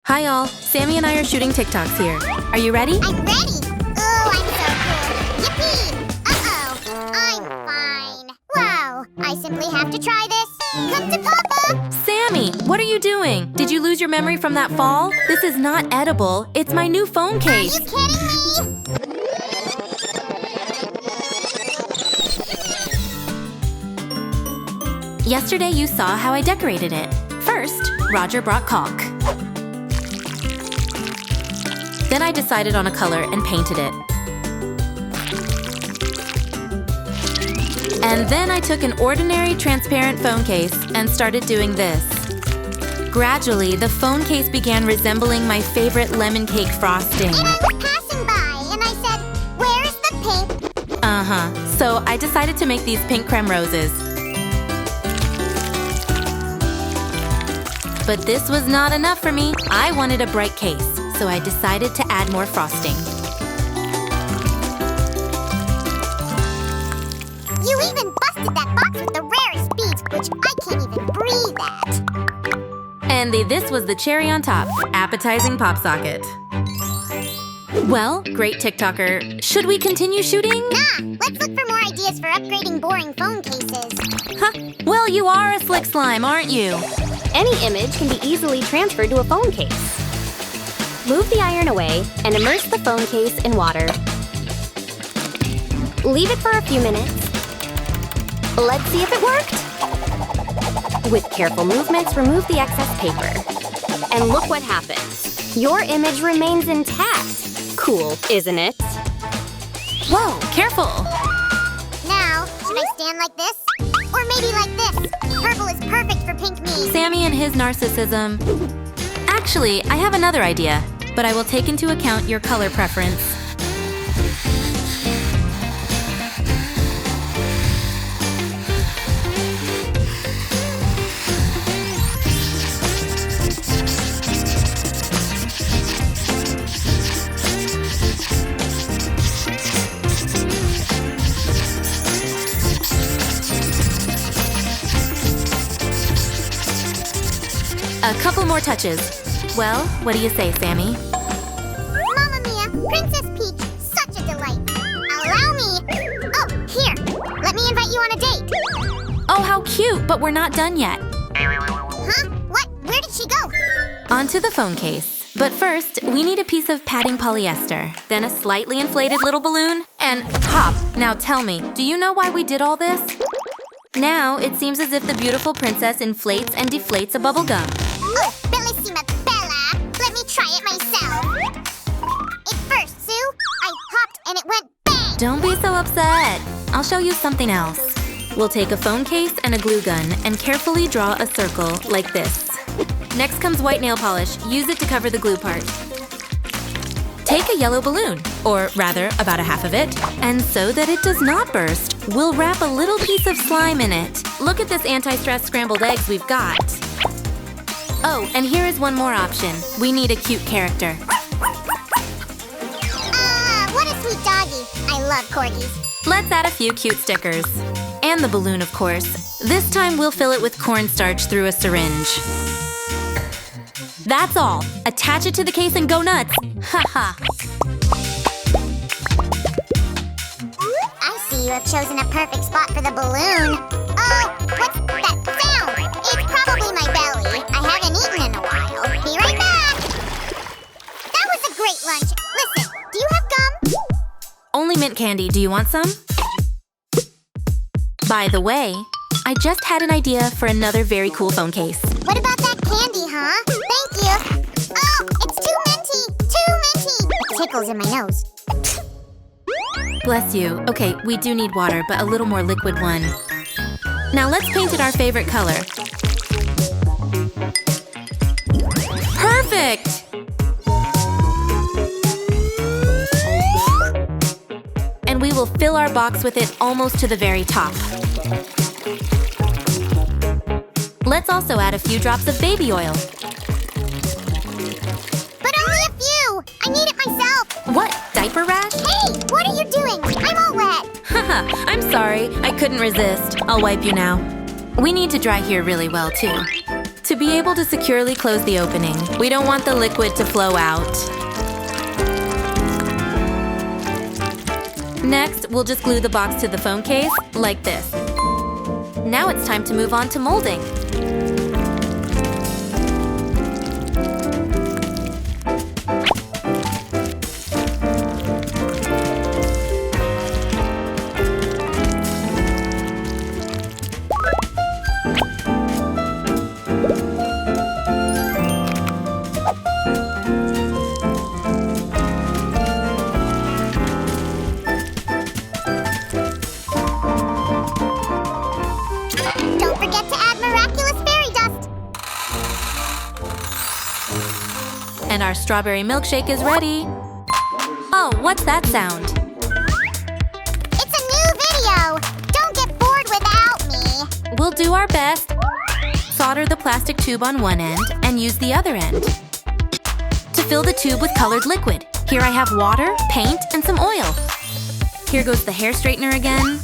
Hi all, Sammy and I are shooting TikToks here. Are you ready? I'm ready! Oh, I'm so cool! Yippee! Uh-oh, I'm fine. Wow, I simply have to try this. Come to Papa! Sammy, what are you doing? Did you lose your memory from that fall? This is not edible. It's my new phone case. Are you kidding me? Yesterday you saw how I decorated it. First, Roger brought caulk. Then I decided on a color and painted it. And then I took an ordinary transparent phone case and started doing this. Gradually, the phone case began resembling my favorite lemon cake frosting. And I was passing by and I said, "Where's the pink?" Uh-huh. So I decided to make these pink creme roses. But this was not enough for me. I wanted a bright case, so I decided to add more frosting. You even busted that box with the rarest beads, which I can't even breathe at. And this was the cherry on top, appetizing pop socket. Well, great TikToker, should we continue shooting? Nah, let's look for more ideas for upgrading boring phone cases. Huh, well you are a slick slime, aren't you? Any image can be easily transferred to a phone case. Move the iron away and immerse the phone case in water. Leave it for a few minutes. Let's see if it worked. With careful movements, remove the excess paper. And look what happens. Your image remains intact. Cool, isn't it? Whoa, careful! Now, should I stand like this? Or maybe like this? Purple is perfect for pink me. Sammy and his narcissism. Actually, I have another idea, but I will take into account your color preference. A couple more touches. Well, what do you say, Sammy? Mamma mia, Princess Peach, such a delight. Allow me. Oh, here, let me invite you on a date. Oh, how cute, but we're not done yet. Huh? What? Where did she go? Onto the phone case. But first, we need a piece of padding polyester, then a slightly inflated little balloon, and pop. Now tell me, do you know why we did all this? Now, it seems as if the beautiful princess inflates and deflates a bubble gum. Oh, bellissima Bella. Let me try it myself. At first, Sue, I popped and it went bang. Don't be so upset. I'll show you something else. We'll take a phone case and a glue gun and carefully draw a circle like this. Next comes white nail polish. Use it to cover the glue part. Take a yellow balloon, or rather, about a half of it, and so that it does not burst, we'll wrap a little piece of slime in it. Look at this anti-stress scrambled eggs we've got. Oh, and here is one more option. We need a cute character. What a sweet doggy. I love corgis. Let's add a few cute stickers. And the balloon, of course. This time we'll fill it with cornstarch through a syringe. That's all. Attach it to the case and go nuts. Haha. I see you have chosen a perfect spot for the balloon. Oh, what's that sound? It's probably my belly. I haven't eaten in a while. Be right back. That was a great lunch. Listen, do you have gum? Only mint candy. Do you want some? By the way, I just had an idea for another very cool phone case. What about that candy, huh? Thank you. Oh, it's too minty. Too minty. It tickles in my nose. Bless you. Okay, we do need water, but a little more liquid one. Now let's paint it our favorite color. Perfect! And we will fill our box with it almost to the very top. Let's also add a few drops of baby oil. But only a few. I need it myself. What, diaper rash? Hey, what are you doing? I'm all wet. Haha, I'm sorry. I couldn't resist. I'll wipe you now. We need to dry here really well, too. To be able to securely close the opening, we don't want the liquid to flow out. Next, we'll just glue the box to the phone case, like this. Now it's time to move on to molding. And our strawberry milkshake is ready. Oh, what's that sound? It's a new video! Don't get bored without me! We'll do our best. Solder the plastic tube on one end and use the other end to fill the tube with colored liquid. Here I have water, paint, and some oil. Here goes the hair straightener again.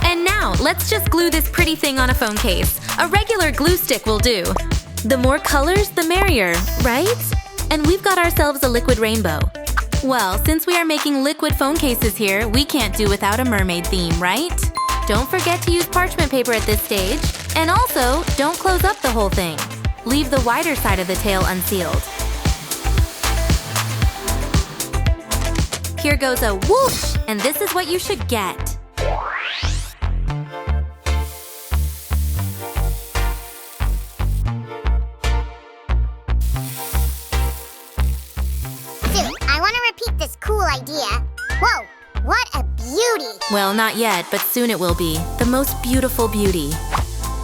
And now, let's just glue this pretty thing on a phone case. A regular glue stick will do. The more colors, the merrier, right? And we've got ourselves a liquid rainbow. Well, since we are making liquid phone cases here, we can't do without a mermaid theme, right? Don't forget to use parchment paper at this stage. And also, don't close up the whole thing. Leave the wider side of the tail unsealed. Here goes a whoosh, and this is what you should get. This cool idea. Whoa, what a beauty! Well, not yet, but soon it will be. The most beautiful beauty.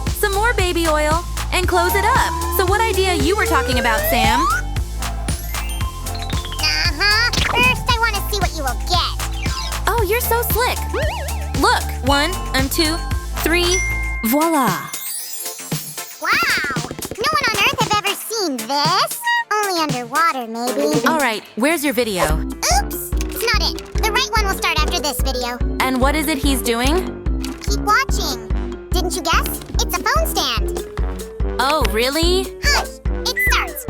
Some more baby oil, and close it up. So what idea you were talking about, Sam? First, I want to see what you will get. Oh, you're so slick. Look, 1, 2, 3, voila. Wow, no one on Earth have ever seen this. Only underwater, maybe. All right, where's your video? Oops, it's not it. The right one will start after this video. And what is it he's doing? Keep watching. Didn't you guess? It's a phone stand. Oh, really? Hush, it starts.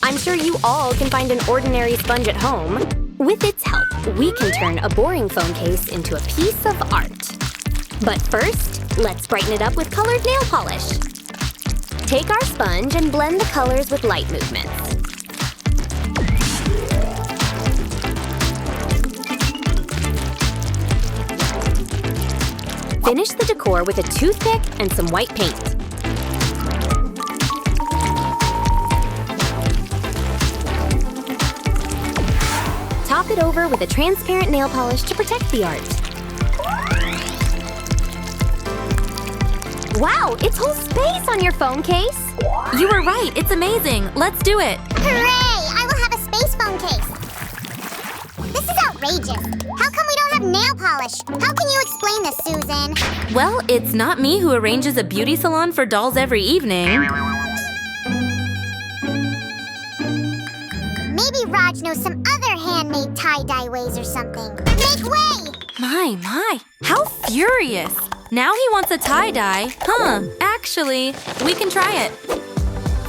I'm sure you all can find an ordinary sponge at home. With its help, we can turn a boring phone case into a piece of art. But first, let's brighten it up with colored nail polish. Take our sponge and blend the colors with light movements. Finish the decor with a toothpick and some white paint. Top it over with a transparent nail polish to protect the art. Wow, it's whole space on your phone case! You were right, it's amazing. Let's do it. Hooray! I will have a space phone case. This is outrageous. How come we don't have nail polish? How can you explain this, Susan? Well, it's not me who arranges a beauty salon for dolls every evening. Maybe Raj knows some other handmade tie-dye ways or something. Make way! My, how furious! Now he wants a tie-dye. Actually, we can try it.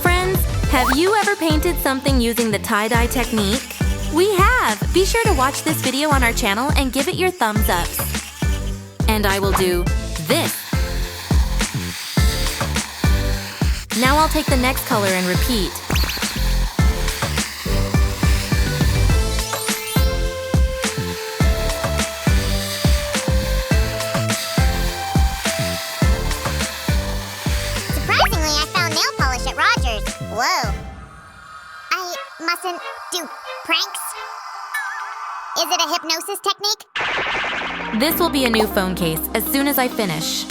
Friends, have you ever painted something using the tie-dye technique? We have! Be sure to watch this video on our channel and give it your thumbs up. And I will do this. Now I'll take the next color and repeat. Whoa. I mustn't do pranks? Is it a hypnosis technique? This will be a new phone case as soon as I finish.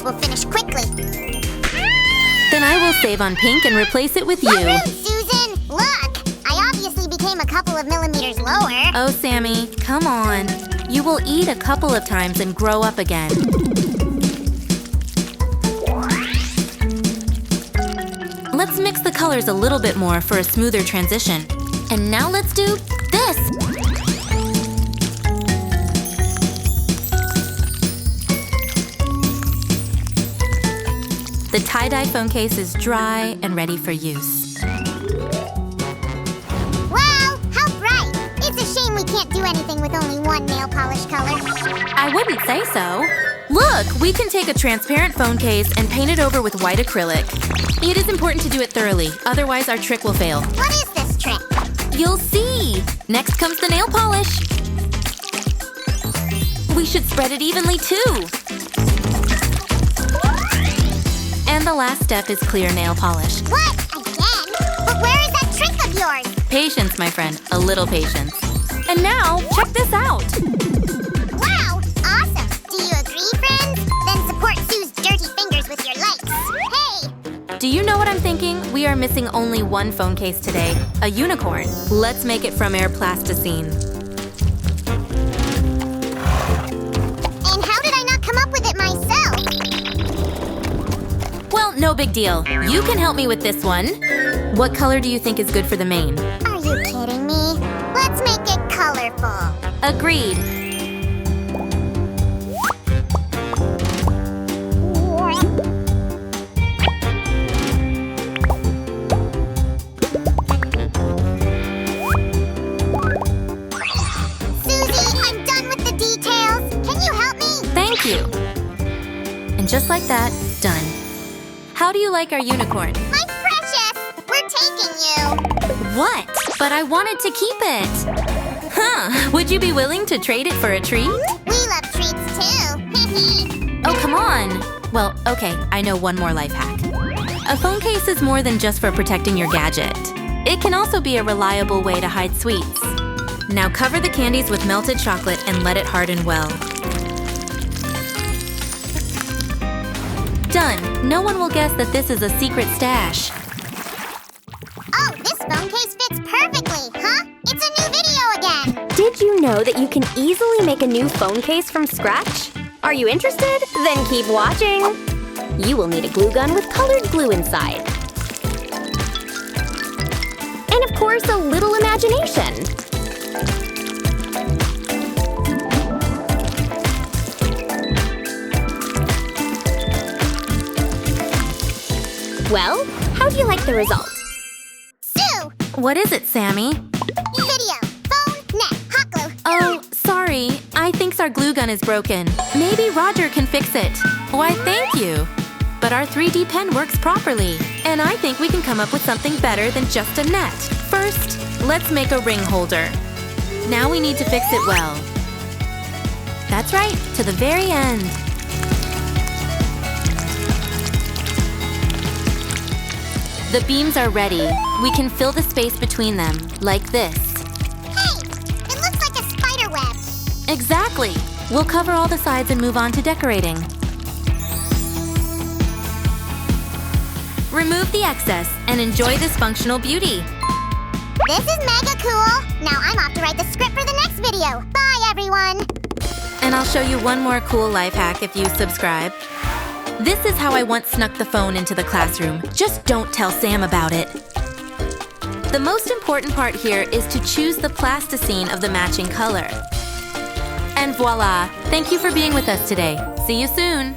Will finish quickly. Then I will save on pink and replace it with you. What rude, Susan! Look! I obviously became a couple of millimeters lower. Oh, Sammy, come on. You will eat a couple of times and grow up again. Let's mix the colors a little bit more for a smoother transition. And now let's do this! The tie-dye phone case is dry and ready for use. Wow, how bright! It's a shame we can't do anything with only one nail polish color. I wouldn't say so. Look, we can take a transparent phone case and paint it over with white acrylic. It is important to do it thoroughly, otherwise our trick will fail. What is this trick? You'll see! Next comes the nail polish. We should spread it evenly too. And the last step is clear nail polish. What? Again? But where is that trick of yours? Patience, my friend. A little patience. And now, check this out! Wow! Awesome! Do you agree, friends? Then support Sue's dirty fingers with your likes. Hey! Do you know what I'm thinking? We are missing only one phone case today. A unicorn. Let's make it from air plasticine. And how did I not come up with it myself? Well, no big deal. You can help me with this one. What color do you think is good for the mane? Are you kidding me? Let's make it colorful. Agreed. Susie, I'm done with the details. Can you help me? Thank you. And just like that, done. How do you like our unicorn? My precious! We're taking you. What? But I wanted to keep it. Huh, would you be willing to trade it for a treat? We love treats too. Oh, come on. Well, okay, I know one more life hack. A phone case is more than just for protecting your gadget. It can also be a reliable way to hide sweets. Now cover the candies with melted chocolate and let it harden well. Done. No one will guess that this is a secret stash. Oh, this phone case fits perfectly, huh? It's a new video again. Did you know that you can easily make a new phone case from scratch? Are you interested? Then keep watching. You will need a glue gun with colored glue inside. And of course, a little imagination. Well, how do you like the result? Sue! What is it, Sammy? Video, phone, net, hot glue. Oh, sorry. I think our glue gun is broken. Maybe Roger can fix it. Why, thank you. But our 3D pen works properly. And I think we can come up with something better than just a net. First, let's make a ring holder. Now we need to fix it well. That's right, to the very end. The beams are ready. We can fill the space between them, like this. Hey, it looks like a spider web. Exactly. We'll cover all the sides and move on to decorating. Remove the excess and enjoy this functional beauty. This is mega cool. Now I'm off to write the script for the next video. Bye, everyone. And I'll show you one more cool life hack if you subscribe. This is how I once snuck the phone into the classroom. Just don't tell Sam about it. The most important part here is to choose the plasticine of the matching color. And voila! Thank you for being with us today. See you soon!